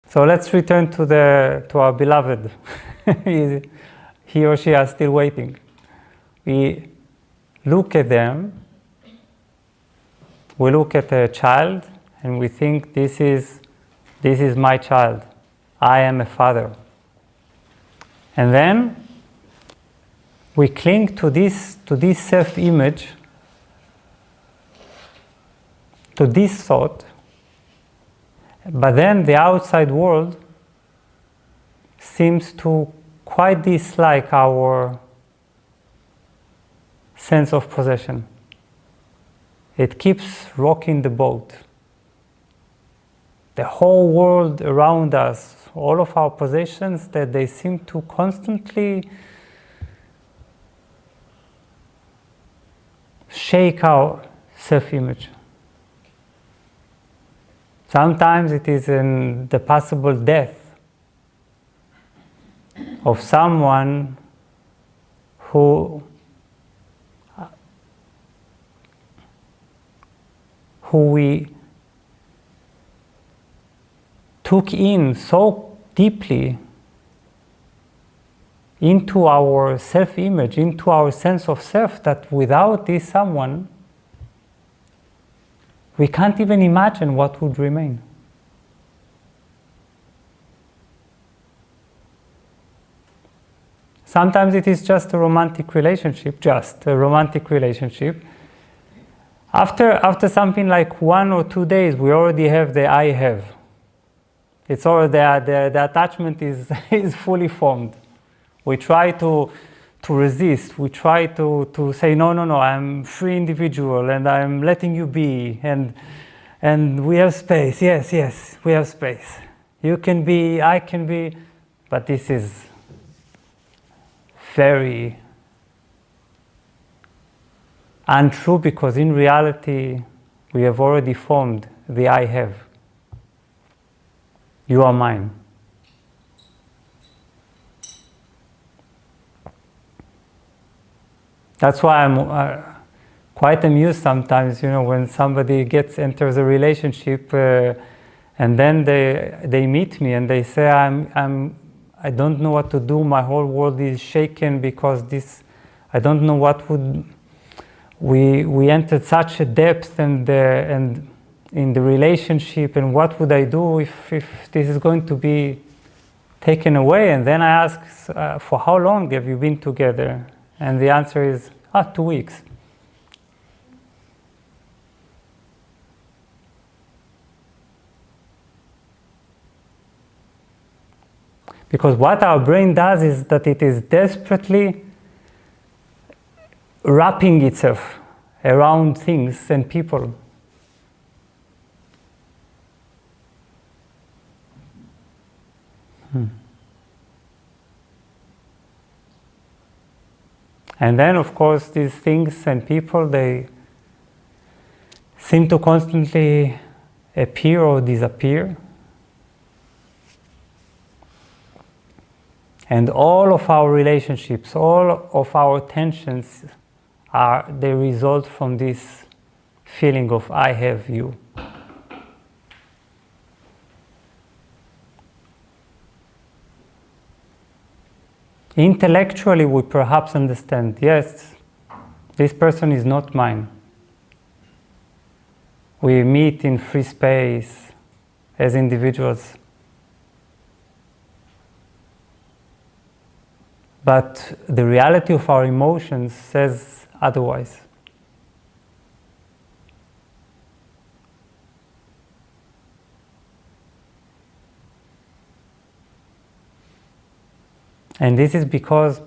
So let's return to our beloved. He or she are still waiting. We look at them, we look at a child, and we think this is my child. I am a father. And then we cling to this self-image, to this thought, but then the outside world seems to quite dislike our sense of possession. It keeps rocking the boat. The whole world around us, all of our possessions, that they seem to constantly shake our self-image. Sometimes it is in the possible death of someone who we took in so deeply into our self-image, into our sense of self, that without this someone, we can't even imagine what would remain. Sometimes it is just a romantic relationship, After something like 1 or 2 days, we already have the I have. It's already the attachment is fully formed. We try to resist. We try to say no. I'm free individual, and I'm letting you be, and we have space. Yes, we have space. You can be, I can be, but this is very untrue, because in reality we have already formed the I have. You are mine. That's why I'm quite amused sometimes, when somebody enters a relationship and then they meet me and they say, I don't know what to do. My whole world is shaken because I don't know what would. We entered such a depth and in the relationship, and what would I do if this is going to be taken away? And then I ask, for how long have you been together? And the answer is, 2 weeks. Because what our brain does is that it is desperately wrapping itself around things and people. And then, of course, these things and people, they seem to constantly appear or disappear. And all of our relationships, all of our tensions, they result from this feeling of I have you. Intellectually, we perhaps understand, yes, this person is not mine. We meet in free space as individuals. But the reality of our emotions says otherwise. And this is because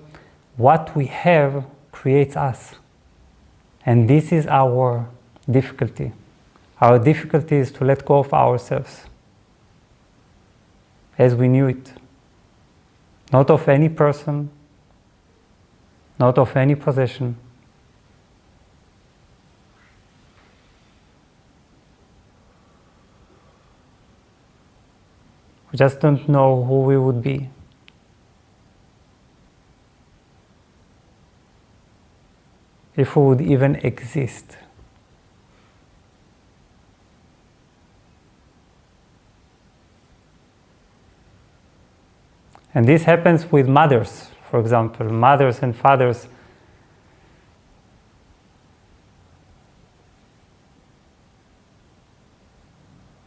what we have creates us. And this is our difficulty. Our difficulty is to let go of ourselves as we knew it. Not of any person, not of any possession. We just don't know who we would be. If we would even exist. And this happens with mothers, for example, mothers and fathers.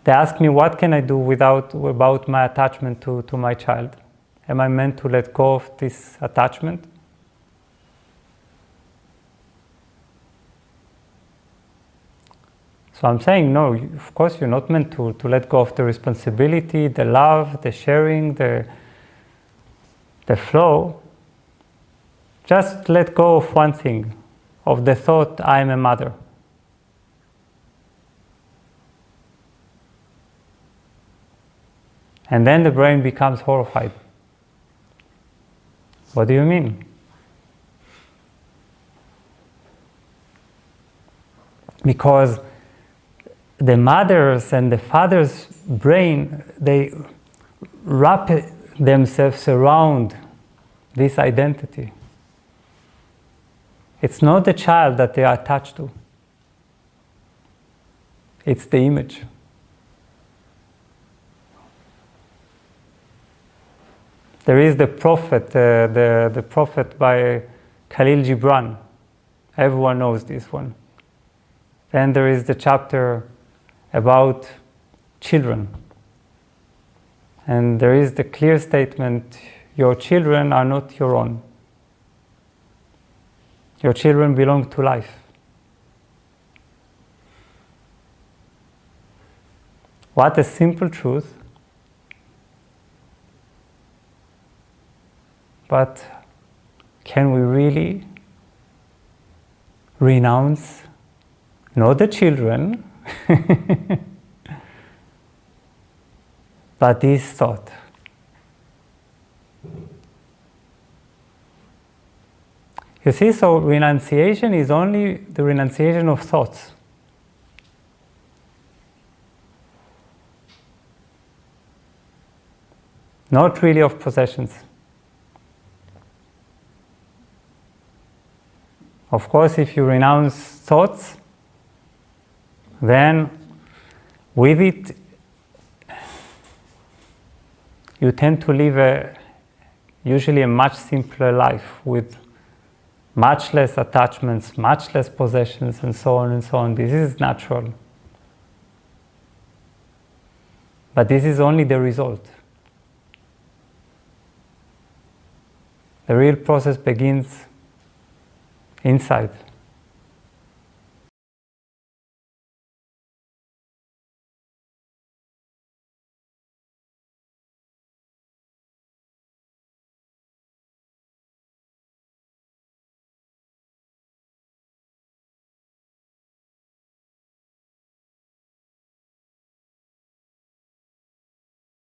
They ask me, what can I do about my attachment to my child? Am I meant to let go of this attachment? So I'm saying, no, of course you're not meant to let go of the responsibility, the love, the sharing, the flow. Just let go of one thing, of the thought, I am a mother. And then the brain becomes horrified. What do you mean? Because the mother's and the father's brain, they wrap themselves around this identity. It's not the child that they are attached to. It's the image. There is the prophet, the prophet by Khalil Gibran. Everyone knows this one. Then there is the chapter about children. And there is the clear statement, your children are not your own. Your children belong to life. What a simple truth. But can we really renounce not the children, but this thought? You see, so renunciation is only the renunciation of thoughts. Not really of possessions. Of course, if you renounce thoughts, then with it, you tend to live usually a much simpler life with much less attachments, much less possessions, and so on and so on. This is natural. But this is only the result. The real process begins inside.